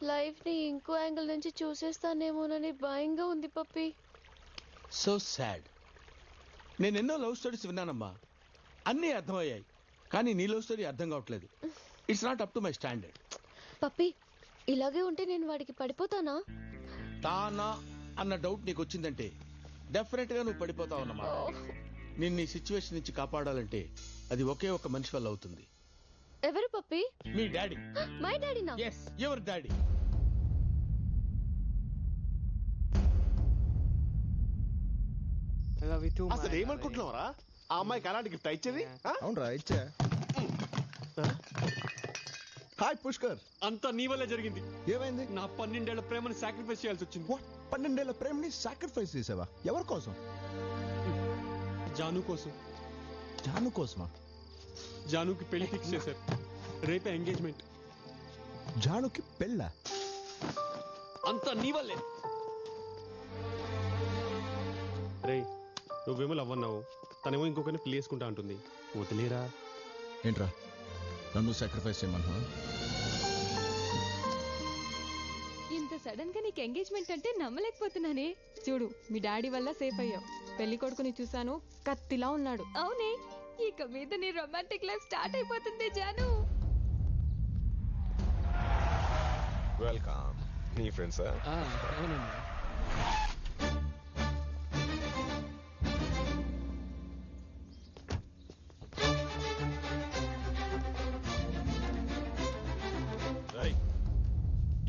Life ని ఇంకో angle నుంచి చూసేస్తానేమోనని భయంగా ఉంది పప్పి. So sad. నేను ఎన్నో లవ్ స్టోరీస్ విన్నానమ్మా, అన్నీ అర్థమయ్యాయి, కానీ నీ లవ్ స్టోరీ అర్థం కావట్లేదు. It's not up to my standard. Pappi ఇలాగే ఉంటే నేను వాడికి పడిపోతానా? తానా అన్న డౌట్ నీకు వచ్చిందంటే డెఫినెట్ గా నువ్వు పడిపోతావు అన్నమాట. నిన్ను ఈ సిచ్యువేషన్ నుంచి కాపాడాలంటే అది ఒకే ఒక మనిషి వల్ల అవుతుంది. ఎవరు పప్పి? మీ డాడీ. మై డాడీనా? Yes, your daddy. అసలు ఏమనుకుంటున్నావరా? ఆ అమ్మాయికి అలాంటి గిఫ్ట్ ఇచ్చేది? అవునరా, ఇచ్చా. హాయ్ పుష్కర్. అంతా నీ వల్లే జరిగింది. ఏమైంది? నా 12 ఏళ్ల ప్రేమను సాక్రిఫైస్ చేయాల్సి వచ్చింది. 12 ఏళ్ల ప్రేమని సాక్రిఫైస్ చేసావా? ఎవరి కోసం? జాను కోసం. జాను కోసమా? జానుకి పెళ్లి ఫిక్స్ చేశారు. రేపే ఎంగేజ్మెంట్. జానుకి పెళ్ళా? అంతా నీ వల్లే. రే, నువ్వేమో అవ్వన్నావు, తనేమో ఇంకొకరిని పెళ్లి చేసుకుంటా అంటుంది. వదిలేరా. ఏంట్రా నన్ను సాక్రిఫైస్ చేయమన్నా? ఇంత సడన్ గా నీకు ఎంగేజ్మెంట్ అంటే నమ్మలేకపోతున్నానే. చూడు, మీ డాడీ వల్ల సేఫ్ అయ్యావు. పెళ్లి కొడుకుని చూసాను, కత్తిలా ఉన్నాడు. అవునే, ఇక మీద నీ రొమాంటిక్ లైఫ్ స్టార్ట్ అయిపోతుంది జాను. వెల్కమ్. నీ ఫ్రెండ్సా?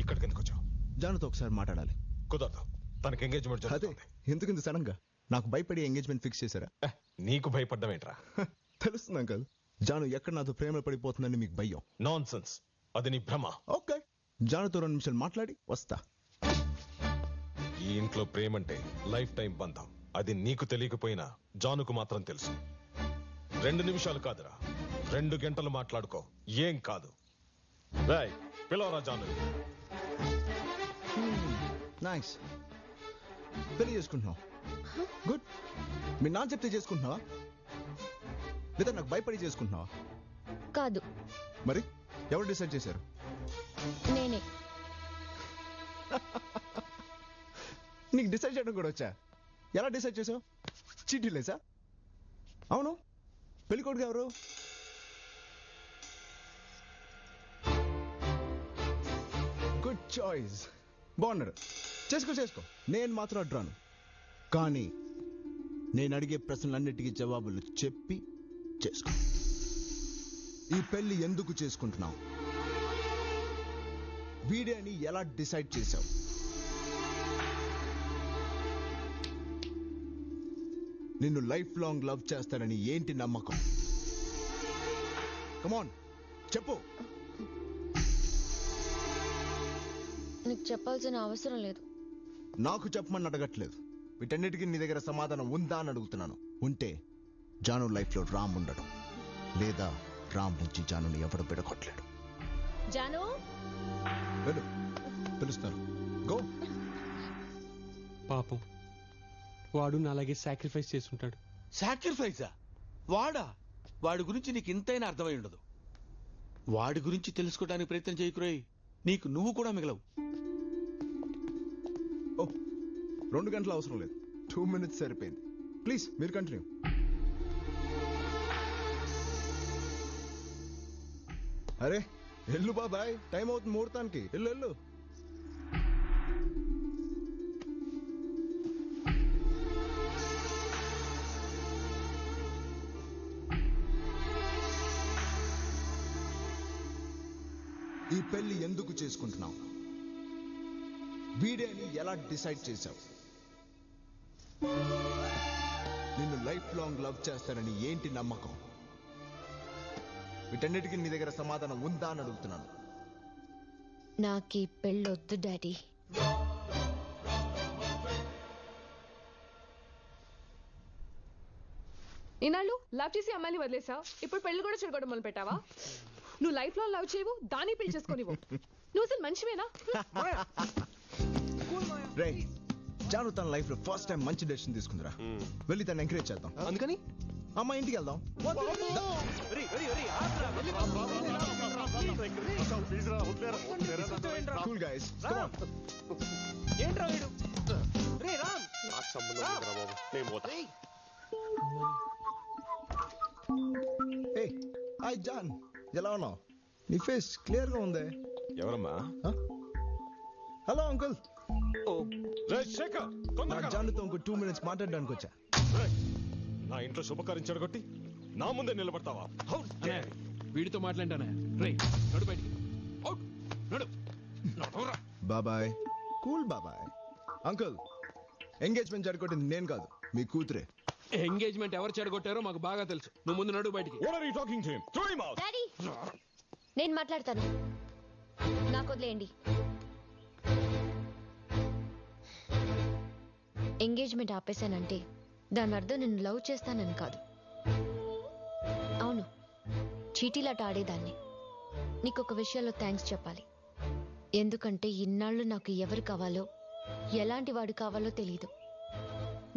ఇక్కడికి ఎందుకు వచ్చావు? జానుతో ఒకసారి మాట్లాడాలి. కుదరదు, తనకి ఎంగేజ్మెంట్ అదే జరుగుతుంది. ఎందుకు ఇంత సడన్ గా? నాకు భయపడి ఎంగేజ్మెంట్ ఫిక్స్ చేశారా? నీకు భయపడ్డం ఏంట్రా? తెలుస్తుంది అంకల్, జాను ఎక్కడ నాతో ప్రేమ పడిపోతుందని మీకు భయం. నాన్ సెన్స్, అది నీ భ్రమ. ఓకే, జానుతో 2 నిమిషాలు మాట్లాడి వస్తా. ఈ ఇంట్లో ప్రేమంటే లైఫ్ టైం బంధం. అది నీకు తెలియకపోయినా జానుకు మాత్రం తెలుసు. 2 నిమిషాలు కాదురా, 2 గంటలు మాట్లాడుకో, ఏం కాదు. రాయ్, పిలవరా జాను. నైస్. పెళ్లి చేసుకుంటున్నావు? గుడ్. మీ నాన్న చెప్తే చేసుకుంటున్నావా, లేదా నాకు భయపడి చేసుకుంటున్నావా? కాదు. మరి ఎవరు డిసైడ్ చేశారు? నేనే. నీకు డిసైడ్ చేయడం కూడా వచ్చా? ఎలా డిసైడ్ చేసావు? చీటీలేసా? అవును, పెళ్ళికొడుకు ఎవరు? గుడ్ చాయిస్, బాగున్నాడు. చేసుకో. నేను మాత్రం అడ్రాను. కానీ నేను అడిగే ప్రశ్నలన్నిటికీ జవాబులు చెప్పి చేసుకో. ఈ పెళ్లి ఎందుకు చేసుకుంటున్నావు? వీడియోని ఎలా డిసైడ్ చేశావు? నిన్ను లైఫ్ లాంగ్ లవ్ చేస్తానని ఏంటి నమ్మకం? కమాన్ చెప్పు. నీకు చెప్పాల్సిన అవసరం లేదు. నాకు చెప్పమని అడగట్లేదు. వీటన్నిటికీ నీ దగ్గర సమాధానం ఉందా అని అడుగుతున్నాను. ఉంటే జాను లైఫ్ లో రామ్ ఉండడు, లేదా రామ్ నుంచి జానుని ఎవడు విడగొట్టలేడు. జాను, వెళ్ళు, పిలుస్తాను. గో. పాపం, వాడు నాలాగే సాక్రిఫైస్ చేసుంటాడు. సాక్రిఫైజా? వాడా? వాడి గురించి నీకు ఇంతైనా అర్థమై ఉండదు. వాడి గురించి తెలుసుకోవడానికి ప్రయత్నం చేయకురోయ్, నీకు నువ్వు కూడా మిగలవు. 2 గంటలు అవసరం లేదు, 2 minutes సరిపోయింది. ప్లీజ్ మీరు కంటిన్యూ. అరే ఎల్లు బాబాయ్, టైం అవుతుంది ముహూర్తానికి. ఎల్లు. ఈ పెళ్లి ఎందుకు చేసుకుంటున్నావు? వీడియోని ఎలా డిసైడ్ చేశావు? నిన్ను లైఫ్ లాంగ్ లవ్ చేస్తానని ఏంటి నమ్మకం? వీటన్నిటికీ నీ దగ్గర సమాధానం ఉందా అని అడుగుతున్నాను. నాకు ఈ పెళ్ళొద్దు డాడీ. ఈనాళ్ళు లవ్ చేసి అమ్మాయిని వదిలేసావు, ఇప్పుడు పెళ్లి కూడా చెడగొట్టడం మొదలు పెట్టావా? నువ్వు లైఫ్ లో లవ్ చేయవు, దాన్ని పెళ్లి చేసుకోనివ్వు. నువ్వు అసలు మనిషివేనా? రే, జాను తన లైఫ్ లో ఫస్ట్ టైం మంచి డెసిషన్ తీసుకుందిరా. వెళ్ళి తను ఎంకరేజ్ చేద్దాం. అందుకని అమ్మ ఇంటికి వెళ్దాం. Cool guys come on. ఏంట్రా వీడు రే రామ్ నాకు సంబంధం లేదురా బాబు నేను పోతా హే హాయ్ జాన్, ఎలా ఉన్నావు? నీ ఫేస్ క్లియర్ గా ఉందే. ఎవరమ్మా? Hello uncle. రేయ్ శేఖర్, నా తొందరగా రా. జాన్తో ఇంకో 2 minutes మాట్లాడడానికి వచ్చా. రేయ్, నా ఇంట్లో శుభకార్యం చెడగొట్టి నా ముందే నిలబడతావా? How dare you? వీడితో మాట్లాంటానే రే నడు బయటికి అవుట్ నడు నడవరా బాబాయ్ కూల్ బాబాయ్. అంకుల్, ఎంగేజ్మెంట్ జరగొట్టింది నేను కాదు, మీ కూతురే. ఎంగేజ్మెంట్ ఎవరు చెడగొట్టారో మాకు బాగా తెలుసు నువ్వు ముందు నడు బయటికి What are you talking to him? Throw him out. Daddy నేను మాట్లాడతాను, నాకు వదిలేయండి. ఎంగేజ్మెంట్ ఆపేశానంటే దాని అర్థం నేను లవ్ చేస్తానని కాదు. అవును, చీటీలాట ఆడేదాన్ని. నీకు ఒక విషయంలో థ్యాంక్స్ చెప్పాలి. ఎందుకంటే ఇన్నాళ్ళు నాకు ఎవరు కావాలో ఎలాంటి వాడు కావాలో తెలియదు.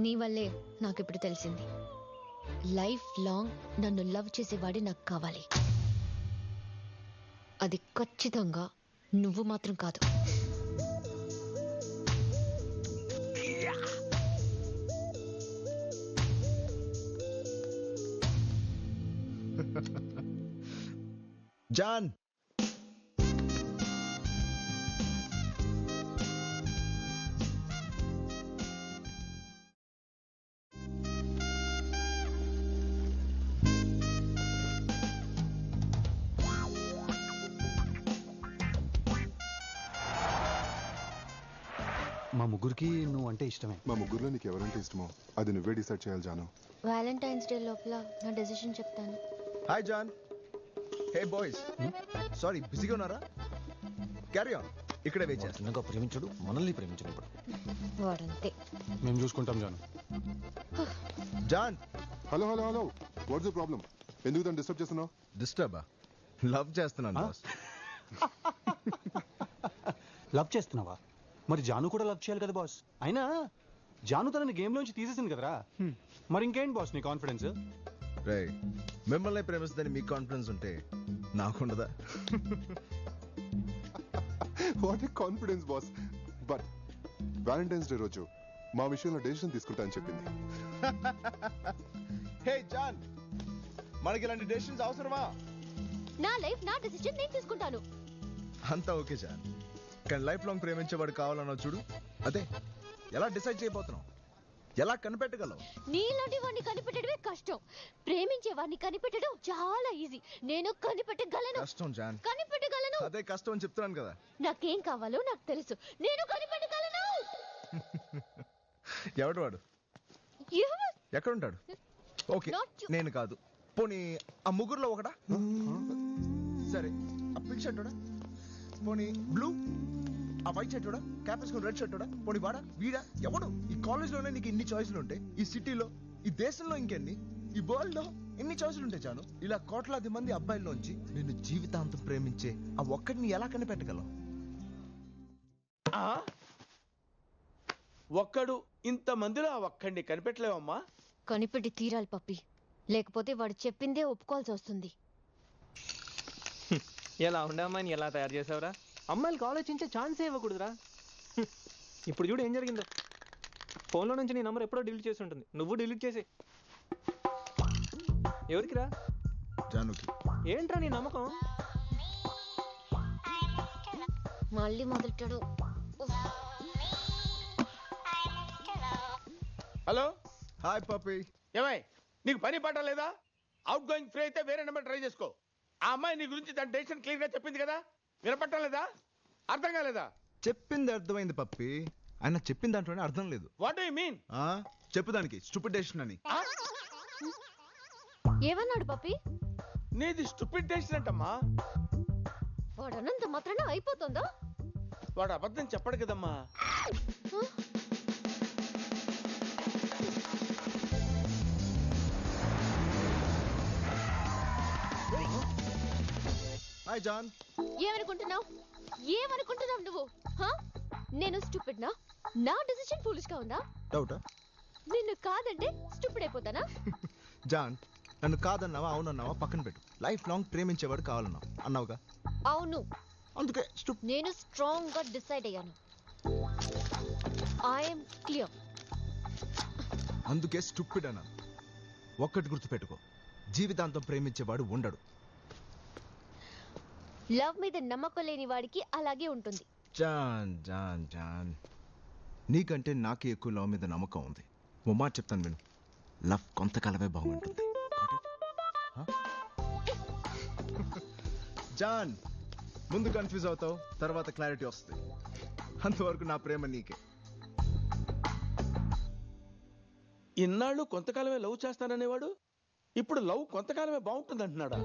నీ వల్లే నాకు ఇప్పుడు తెలిసింది. లైఫ్ లాంగ్ నన్ను లవ్ చేసేవాడే నాకు కావాలి. అది ఖచ్చితంగా నువ్వు మాత్రం కాదు. జాన్, మా ముగ్గురికి నువ్వు అంటే ఇష్టమే. మా ముగ్గురులో నీకు ఎవరంటే ఇష్టమో అది నువ్వే డిసైడ్ చేయాలి జాను. వ్యాలంటైన్స్ డే లోపల నా డెసిషన్ చెప్తాను. Hi John. Hey boys, sorry బిజీగా ఉన్నారా? క్యారీ ఆన్, ఇక్కడే వెయిట్ చేస్తాను. ప్రేమించడు, మనల్ని ప్రేమించినప్పుడు వాడంతే. మేము చూసుకుంటాం జాను. John. Hello hello hello, what's the problem? ఎందుకు తను డిస్టర్బ్ చేస్తున్నావు? డిస్టర్బా? లవ్ చేస్తున్నాను బాస్. లవ్ చేస్తున్నావా? మరి జాను కూడా లవ్ చేయాలి కదా బాస్. అయినా జాను తనని గేమ్ లోంచి తీసేసింది కదరా. మరి ఇంకేంటి బాస్ నీ కాన్ఫిడెన్స్? రే, మిమ్మల్ని ప్రేమిస్తుందని మీకు కాన్ఫిడెన్స్ ఉంటే నాకుండదా? What a confidence boss. But Valentine's Day రోజు మా విషయంలో డెసిషన్ తీసుకుంటా అని చెప్పింది. హే జాన్, మనకి ఇలాంటి డెసిషన్స్ అవసరమా? నా లైఫ్ నా డెసిషన్ నేను తీసుకుంటాను. అంతా ఓకే జాన్, కానీ లైఫ్ లాంగ్ ప్రేమించేవాడు కావాలన్నావు చూడు, అదే ఎలా డిసైడ్ చేయబోతున్నావు? ఎలా కనిపెట్టగలవు? నీలాంటి వాడిని కనిపెట్టడమే కష్టం, ప్రేమించే వాడిని కనిపెట్టడం చాలా ఈజీ. నేను కనిపెట్టగలను. కష్టం జాన్, కనిపెట్టగలను. అదే కష్టం అని చెప్తున్నాను కదా. నాకేం కావాలో నాకు తెలుసు, నేను కనిపెట్టగలను. ఎవడు వాడు? ఎవరు? ఎక్కడుంటాడు? Okay, Not you. నేను కాదు. పోనీ ఆ ముగ్గురులో ఒకడా? సరే, ఆ పింక్ షర్ట్ పోనీ బ్లూ, ఆ వైట్ షర్ట్ క్యాప్ వేసుకుని రెడ్ షర్ట్ పోనీ వాడా వీడా ఎవడు? ఈ కాలేజ్ లోనే నీకు ఇన్ని చాయిస్లు ఉంటాయి, ఈ సిటీలో, ఈ దేశంలో ఇంకెన్ని, ఈ వరల్డ్ లో ఎన్ని చాయిస్లు ఉంటాయి చాను. ఇలా కోట్లాది మంది అబ్బాయిల్లోంచి నిన్ను జీవితాంతం ప్రేమించే ఆ ఒక్కడిని ఎలా కనిపెట్టగలవు? ఒక్కడు ఇంత మందిలో ఆ ఒక్కడిని కనిపెట్టలేవమ్మా. కనిపెట్టి తీరాలి పప్పి, లేకపోతే వాడు చెప్పిందే ఒప్పుకోవాల్సి వస్తుంది. ఎలా ఉండే అమ్మాయిని ఎలా తయారు చేసావురా? అమ్మాయిలకు ఆలోచించే ఛాన్సే ఇవ్వకూడదురా. ఇప్పుడు చూడు ఏం జరిగిందో. ఫోన్లో నుంచి నీ నంబర్ ఎప్పుడో డిలీట్ చేసి ఉంటుంది, నువ్వు డిలీట్ చేసి. ఎవరికిరా? జానుకి. ఏంట్రా నీ నమ్మకం? మళ్ళీ మొదలెట్టాడు. హలో, హాయ్ పప్పి. ఏమై నీకు పని పాట లేదా? అవుట్ గోయింగ్ ఫ్రీ అయితే వేరే నెంబర్ ట్రై చేసుకో. ఆ అమ్మాయి నీ గురించి తన డెసిషన్ క్లియర్ గా చెప్పింది కదా, వినపట్టం లేదా? అర్థం కాలేదా? చెప్పింది అర్థమైంది పప్పి, ఆయన చెప్పిన దాంట్లోనే అర్థం లేదు. What do you mean? చెప్పు దానికి స్టూపిడ్ డెసిషన్ అని. ఏమన్నాడు పప్పి? నీది స్టూపిడ్ డెసిషన్ అంటమ్మా. వాడు అన్నంత మాత్రాన అయిపోతుందా? వాడు అబద్ధం చెప్పడు కదమ్మా. Hi John. ఏమనుకుంటున్నావు? ఏమనుకుంటున్నావు నువ్వు? నేను స్టూపిడ్ నా? నా డెసిషన్ ఫూలిష్ గా ఉందా? డౌటా? నిన్ను కాదంటే స్టూపిడ్ అయిపోతానా? జాన్, నన్ను కాదన్నావా అవునన్నావా పక్కన పెట్టు. లైఫ్ లాంగ్ ప్రేమించేవాడు కావాలన్నావు అన్నావుగా. అవును. అందుకే నేను స్ట్రాంగ్ గా డిసైడ్ అయ్యాను. I'm clear. అందుకే స్టూపిడ్ అన్నాను. ఒక్కటి గుర్తుపెట్టుకో, జీవితాంతం ప్రేమించేవాడు ఉండడు. లవ్ మీద నమ్మకం లేని వాడికి అలాగే ఉంటుంది. జాన్ జాన్ జాన్, నీకంటే నాకే ఎక్కువ లవ్ మీద నమ్మకం ఉంది. ఓ మాట చెప్తాను విను, లవ్ కొంతకాలమే బాగుంటుంది. జాన్, ముందు కన్ఫ్యూజ్ అవుతావు, తర్వాత క్లారిటీ వస్తుంది. అంతవరకు నా ప్రేమ నీకే. ఇన్నాళ్ళు కొంతకాలమే లవ్ చేస్తాననేవాడు ఇప్పుడు లవ్ కొంతకాలమే బాగుంటుంది అంటున్నాడా?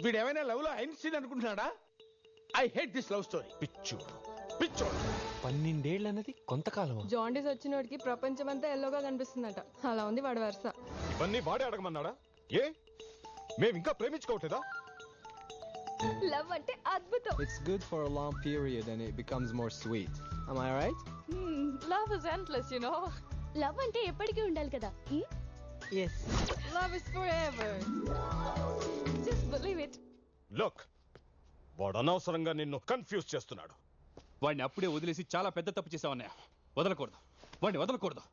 వీడేమైనా లవ్ లో ఐన్స్టీన్ అనుకుంటున్నాడా? I hate this love story. పిచ్చోడు. 12 ఏళ్ళు అన్నది కొంతకాలం. జాండీస్ వచ్చినోడికి ప్రపంచం అంతా ఎల్లోగా కనిపిస్తుందట. అలా ఉంది వాడి వరుస. ఇవన్నీ వాడే అడగమన్నాడా? ఏ మేము ఇంకా ప్రేమించుకోవట్లేదా? లవ్ అంటే అద్భుతం. It's good for a long period and it becomes more sweet. Am I right? Love is endless, you know. Love అంటే ఎప్పటికీ ఉండాలి కదా. Yes. Love is forever. Just believe it. Look, వాడు అనవసరంగా నిన్ను కన్ఫ్యూజ్ చేస్తున్నాడు. వాడిని అప్పుడే వదిలేసి చాలా పెద్ద తప్పు చేసావన్నయ్య. వదలకూడదు, వాడిని వదలకూడదు.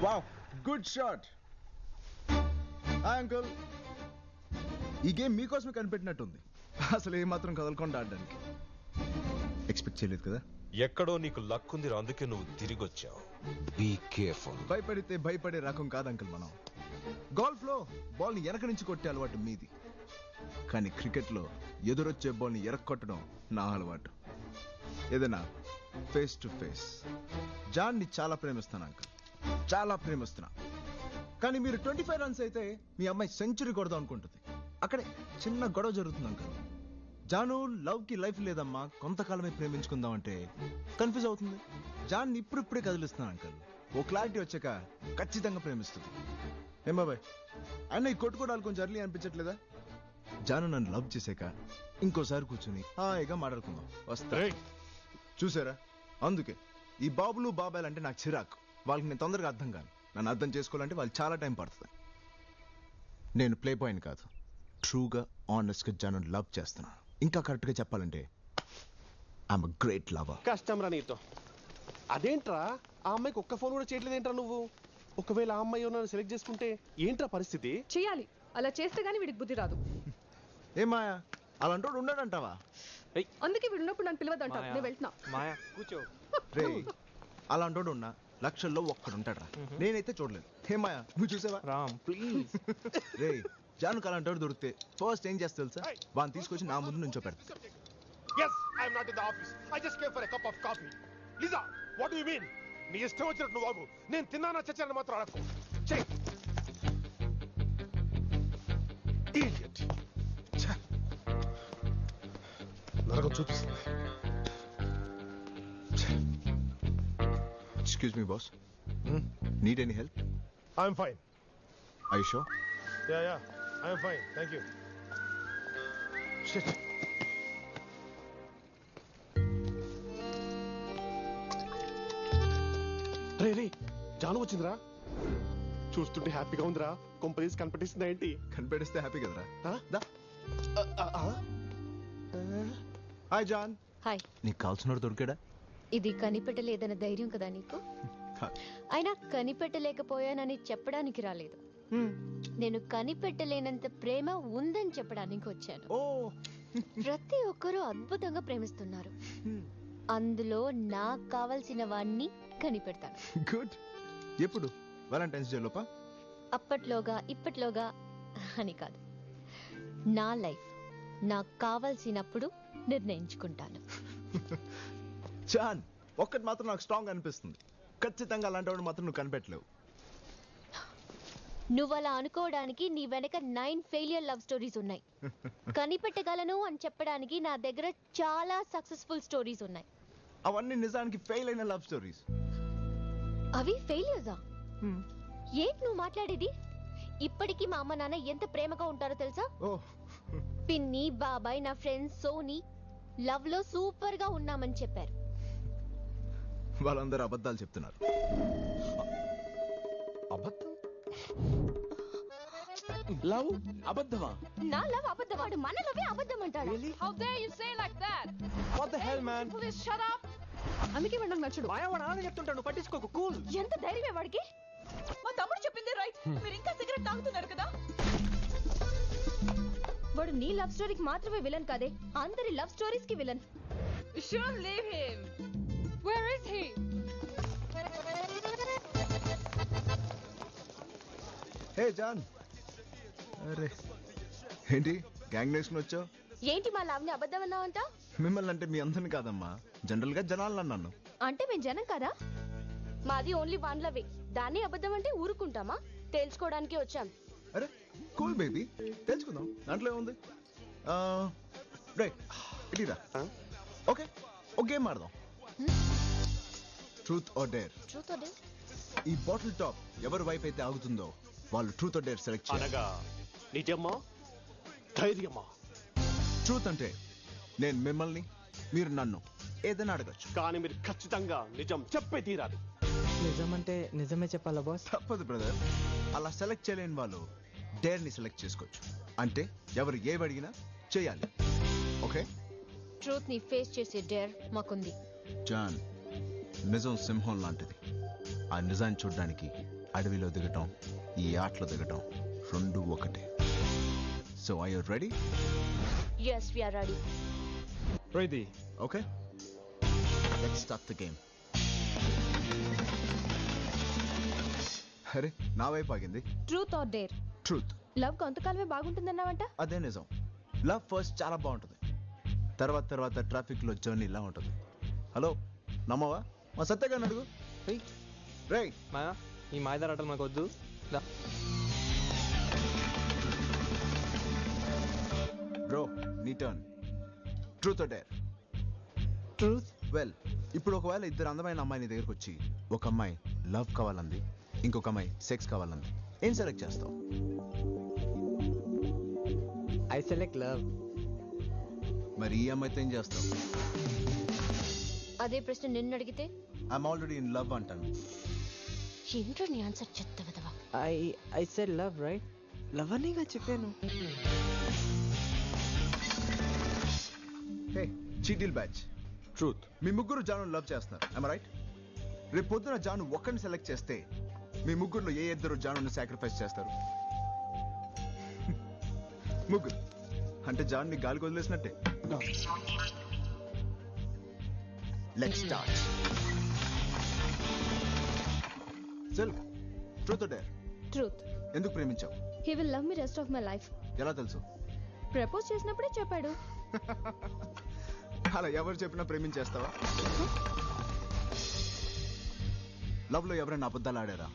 Wow, good shot. Hi uncle. ఈ గేమ్ మీకోసమే కనిపెట్టినట్టుంది. అసలు ఏమాత్రం కదలకుండా ఆడడానికి. ఎక్స్పెక్ట్ చేయలేదు కదా. ఎక్కడో నీకు లక్ ఉంది, అందుకే నువ్వు తిరిగి వచ్చావు. Be careful. భయపడితే భయపడే రకం కాదు అంకుల్ మనం. గోల్ఫ్ లో బాల్ ని వెనక నుంచి కొట్టే అలవాటు మీది, కానీ క్రికెట్ లో ఎదురొచ్చే బాల్ ని ఎరక్కొట్టడం నా అలవాటు. ఏదైనా ఫేస్ టు ఫేస్. జాన్ ని చాలా ప్రేమిస్తాను అంకుల్, చాలా ప్రేమిస్తున్నా. కానీ మీరు 25 రన్స్ అయితే మీ అమ్మాయి సెంచరీ కొడదాం అనుకుంటుంది. అక్కడే చిన్న గొడవ జరుగుతుంది అంకుల్. జాను, లవ్ కి లైఫ్ లేదమ్మా, కొంతకాలమే ప్రేమించుకుందాం అంటే కన్ఫ్యూజ్ అవుతుంది. జాన్ ఇప్పుడిప్పుడే కదిలిస్తున్నాను అంకుల్. ఓ క్లారిటీ వచ్చాక ఖచ్చితంగా ప్రేమిస్తుంది. ఏం బాబాయ్, అయినా ఈ కొట్టుకోవడాలు కొంచెం అర్లీ అనిపించట్లేదా? జాను నన్ను లవ్ చేశాక ఇంకోసారి కూర్చుని హాయిగా మాట్లాడుకుందాం. వస్తా. చూసారా, అందుకే ఈ బాబులు బాబాయ్ అంటే నాకు చిరాకు. వాళ్ళకి నేను తొందరగా అర్థం కాను. నన్ను అర్థం చేసుకోవాలంటే వాళ్ళు చాలా టైం పడుతుంది. నేను ప్లే పాయింట్ కాదు, ట్రూగా ఆనెస్ట్గా జాను లవ్ చేస్తున్నాను. ఇంకా కరెక్ట్గా చెప్పాలంటే ఐఎమ్ అ గ్రేట్ లవర్. కష్టం రా నీతో. అదేంట్రా, ఆ అమ్మాయికి ఒక్క ఫోన్ కూడా చేయట్లేదేంట్రా నువ్వు? ఒకవేళ ఆ అమ్మాయి నన్ను సెలెక్ట్ చేసుకుంటే ఏంట్రా పరిస్థితి? చేయాలి, అలా చేస్తే గానీ వీడికి బుద్ధి రాదు. ఏమాయా, అలాంటోడు ఉన్నాడంటావా? అందుకే వీడు ఉన్నప్పుడు నన్ను పిలవద్దంటావు. నేను వెళ్తున్నా. మాయా కూర్చో. రే, అలాంటోడు ఉన్నా లక్షల్లో ఒక్కడుంటాడు రా. నేనైతే చూడలేదు. హేమాయా, నువ్వు చూసావా? రామ్ ప్లీజ్. రే, జానుకు అలాంటోడు దొరికితే ఫస్ట్ ఏం చేస్తా తెలుసా? వాడిని తీసుకొచ్చి నా ముందు నుంచో పెడతా. Yes, I am not in the office. I just came for a cup of coffee. Lisa, what do you mean? నీ ఇష్టం వచ్చినట్టు నువ్వు బాబు. నేను తిన్నానా చచ్చాను మాత్రం అడగకు. చెయ్. Idiot. నరకం చూపిస్తుంది. Excuse me boss, need any help? I'm fine. ఐషో yeah I'm fine, thank you. రే రే జాను వచ్చిందిరా. చూస్తుంటే హ్యాపీగా ఉందిరా. కొంపనీస్ కనిపెట్టిస్తుందా ఏంటి? కనిపెడిస్తే హ్యాపీ కదరా. హాయ్ జాన్. హాయ్. నీకు కావాల్సినోడు దొరికాడా? ఇది కనిపెట్టలేదన్న ధైర్యం కదా నీకు? అయినా కనిపెట్టలేకపోయానని చెప్పడానికి రాలేదు. నేను కనిపెట్టలేనంత ప్రేమ ఉందని చెప్పడానికి వచ్చాను. ప్రతి ఒక్కరూ అద్భుతంగా ప్రేమిస్తున్నారు. అందులో నాకు కావలసిన వాణ్ణి కనిపెడతాను. గుడ్. ఎప్పుడు? వాలంటైన్స్ డే లోపా? అప్పట్లోగా ఇప్పట్లోగా అని కాదు, నా లైఫ్ నాకు కావలసినప్పుడు నిర్ణయించుకుంటాను. జాన్, ఒక్కటి మాత్రం నాకు స్ట్రాంగ్ అనిపిస్తుంది. ఖచ్చితంగా అలాంటి వాడు మాత్రం నువ్వు కనిపెట్టలేవు. నువ్వు అలా అనుకోవడానికి నీ వెనక 9 ఫెయిలియర్ లవ్ స్టోరీస్ ఉన్నాయి. కనిపెట్టగలను అని చెప్పడానికి నా దగ్గర చాలా సక్సెస్ఫుల్ స్టోరీస్ ఉన్నాయి. అవన్నీ నిజానికి ఫెయిల్ అయిన లవ్ స్టోరీస్. అవి ఫెయిలియర్సా? ఏంటి నువ్వు మాట్లాడేది? ఇప్పటికీ మా అమ్మ నాన్న ఎంత ప్రేమగా ఉంటారో తెలుసా? పిన్ని, బాబాయ్, నా ఫ్రెండ్స్ సోనీ లవ్ లో సూపర్ గా ఉన్నామని చెప్పారు. వాళ్ళందరూ అబద్ధాలు చెప్తున్నారు. అబద్ధం? లవ్ అబద్ధమా? నా లవ్ అబద్ధమాడు, మన లవే అబద్ధం అంటాడు. How dare you say like that? What the hell, man? Please shut up. అందుకే వాడు నాకు నచ్చడు. వాడు అలాగే చెప్తుంటాడు, పట్టించుకోకు. కూల్. ఎంత ధైర్యమే వాడికి? మా తమ్ముడు చెప్పింది రైట్. మీరు ఇంకా సిగరెట్ తాగుతున్నారు కదా? వాడు నీ లవ్ స్టోరీకి మాత్రమే విలన్ కాదే, అందరి లవ్ స్టోరీస్ కి villain. You shouldn't leave him. Where is he? Hey John. అరే ఏంటి గ్యాంగ్ నేషన్ వచ్చావు? ఏంటి మా లవ్ ని అబద్ధం అన్నావంట? మిమ్మల్ని అంటే మీ అందరిని కాదమ్మా, జనరల్ గా జనాలను అన్నాను. అంటే మేము జనం కదా? మాది ఓన్లీ వన్ లవే, దాన్ని అబద్ధం అంటే ఊరుకుంటామా? తెలుసుకోవడానికి వచ్చాం. అరే కూల్ బేబీ, తెలుసుకుందాం, దాంట్లో ఏముంది. రే ఇటీరా. ఓకే, ఒక గేమ్ ఆడదాం. Truth or dare. Truth or dare? ఈ బాటిల్ టాప్ ఎవరి వైపు అయితే ఆగుతుందో వాళ్ళు ట్రూత్ ఆర్ డేర్ సెలెక్ట్ అనగా నిజమా ధైర్యమా? ట్రూత్ అంటే నేను మిమ్మల్ని, మీరు నన్ను ఏదైనా అడగచ్చు, కానీ మీరు ఖచ్చితంగా నిజం చెప్పే తీరాలి. నిజం అంటే నిజమే చెప్పాలా బాస్? తప్పదు బ్రదర్. అలా సెలెక్ట్ చేయలేని వాళ్ళు డేర్ ని సెలెక్ట్ చేసుకోవచ్చు. అంటే ఎవరు ఏవి అడిగినా చేయాలి. ఓకే? ట్రూత్ ని ఫేస్ చేసే డేర్ మాకుంది. జాన్, నిజం సింహం లాంటిది. ఆ నిజాన్ని చూడడానికి అడవిలో దిగటం, ఈ ఆటలో దిగటం రెండు ఒకటే. So I you ready? yes we are ready. Ready. Okay, let's start the game. అరే నా వైపు ఆగింది. Truth or dare? Truth. Love కొంతకాలమే బాగుంటుందన్నావంట? అదే నిజం. లవ్ ఫస్ట్ చాలా బాగుంటుంది, తర్వాత తర్వాత ట్రాఫిక్ లో జర్నీ ఇలా ఉంటుంది. హలో నమ్మవా? మా సత్యగా అడుగు. రేయ్ మాయా, ఈ మాయదార ఆటలు మాకు వద్దు. బ్రో నీ turn. Truth or dare? Truth. Well, ఇప్పుడు ఒకవేళ ఇద్దరు అందమైన అమ్మాయి దగ్గరకు వచ్చి ఒక అమ్మాయి లవ్ కావాలంది, ఇంకొక అమ్మాయి సెక్స్ కావాలంది, ఏం సెలెక్ట్ చేస్తావు? I select love. మరి ఈ అమ్మాయితో ఏం చేస్తావు? అదే ప్రశ్న నిన్ను అడిగితే? ఐఎమ్ ఆల్రెడీ ఇన్ లవ్ అంటాను. ఏంట్రా నీ ఆన్సర్ చెత్తవదవా? I said love right. Love అనేగా చెప్పాను. హే చీటిల్ బ్యాచ్. ట్రూత్. మీ ముగ్గురు జాను లవ్ చేస్తున్నారు, ఐమ్ రైట్? రేపు పొద్దున జాను ఒక్కరిని సెలెక్ట్ చేస్తే మీ ముగ్గురులో ఏ ఇద్దరు జానుని సాక్రిఫైస్ చేస్తారు? ముగ్గురు అంటే జాన్ని గాలికి వదిలేసినట్టే. Let's start. చల్, ట్రూత్ ఆర్ డేర్? ట్రూత్. ఎందుకు ప్రేమించావు? He will love me rest of my life. ఎలా తెలుసు? ప్రపోజ్ చేసినప్పుడే చెప్పాడు. అలా ఎవరు చెప్పినా ప్రేమించేస్తావా? లవ్ లో ఎవరైనా అబద్ధాలు ఆడారా?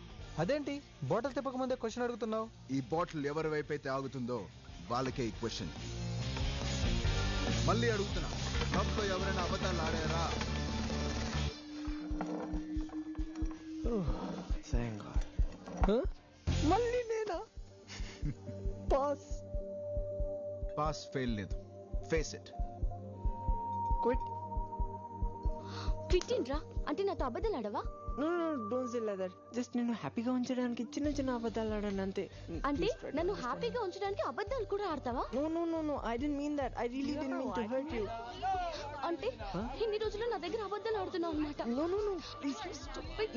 అదేంటి బాటిల్ తిప్పక ముందే క్వశ్చన్ అడుగుతున్నావు? ఈ బాటిల్ ఎవరి వైపు అయితే ఆగుతుందో వాళ్ళకే ఈ క్వశ్చన్. మళ్ళీ అడుగుతున్నా, లవ్ లో ఎవరైనా అబద్ధాలు ఆడారా? మళ్ళీ నేనా? పాస్. పాస్ ఫెయిల్ లేదు. Face it. క్విట్. క్విట్టిండ్రా అంటే నాతో అబద్ధాలు ఆడవా? No no don't say like that. Just నేను హ్యాపీగా ఉంచడానికి చిన్న చిన్న అబద్ధాలు ఆడాను అంతే. అంటే నన్ను హ్యాపీగా ఉంచడానికి అబద్ధాలు కూడా ఆడతావా? No no no no I didn't mean that. I really didn't mean to hurt you. అంటే ఇన్ని రోజులు నా దగ్గర అబద్ధాలు ఆడుతున్నావు అన్నమాట. No no no please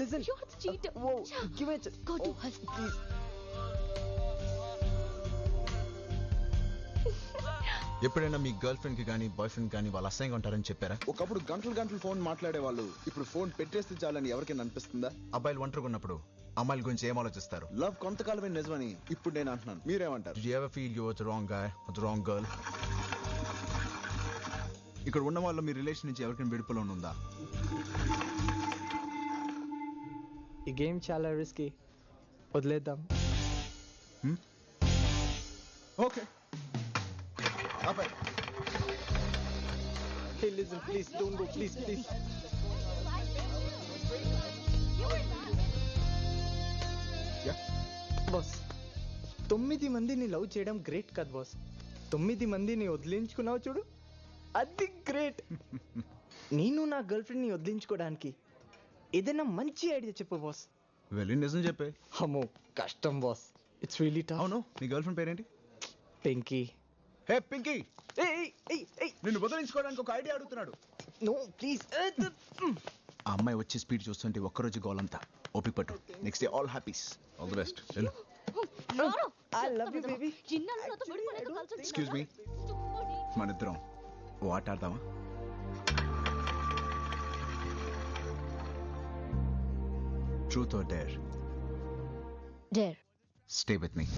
listen. You're the cheater. Whoa, give it. Go to hell. Please. ఎప్పుడైనా మీ గర్ల్ ఫ్రెండ్ కి కానీ బాయ్ ఫ్రెండ్ కానీ వాళ్ళు అసహ్యంగా ఉంటారని చెప్పారా? ఒకప్పుడు గంటలు గంటలు ఫోన్ మాట్లాడే వాళ్ళు ఇప్పుడు ఫోన్ పెట్టేస్తే చాలని ఎవరికైనా అనిపిస్తుందా? అబ్బాయిలు ఒంటరిగా ఉన్నప్పుడు అమ్మాయిల గురించి ఏం ఆలోచిస్తారు? లవ్ కొంతకాలమే నిజమని ఇప్పుడు నేను అంటున్నాను. మీరేమంటారు? Did you ever feel you were the wrong guy or the wrong girl? ఇక్కడ ఉన్న వాళ్ళు మీ రిలేషన్ నుంచి ఎవరికైనా విడుపులో ఉందా? ఈ గేమ్ చాలా రిస్కీ. వదిలేద్దాం. ఓకే. అబ్బాయి Hey, listen, please, don't go, please, please. Boss 9 మందిని లవ్ చేయడం గ్రేట్ కదా బాస్. 9 మందిని వదిలించుకున్నావు చూడు, అది గ్రేట్. నేను నా గర్ల్ ఫ్రెండ్ని వదిలించుకోవడానికి ఏదైనా మంచి ఐడియా చెప్పు బాస్. వెళ్ళి నిజం చెప్పే. అమ్మో కష్టం బాస్. It's really tough. అవును, నీ గర్ల్ ఫ్రెండ్ పేరేంటి? పింకీ. హే పింకీ, నిన్ను వదిలించుకోవడానికి ఒక ఐడియా అడుగుతున్నాడు. No please. ఆ అమ్మాయి వచ్చే స్పీడ్ చూస్తుంటే ఒక్కరోజు గోలంతా. ఓపిక పట్టు. Next day all happies. All the best. వెళ్ళు. I love you baby. Excuse me, మన ఇద్దరం ఓ ఆట ఆడదామా? Truth or dare? Dare. Stay with me.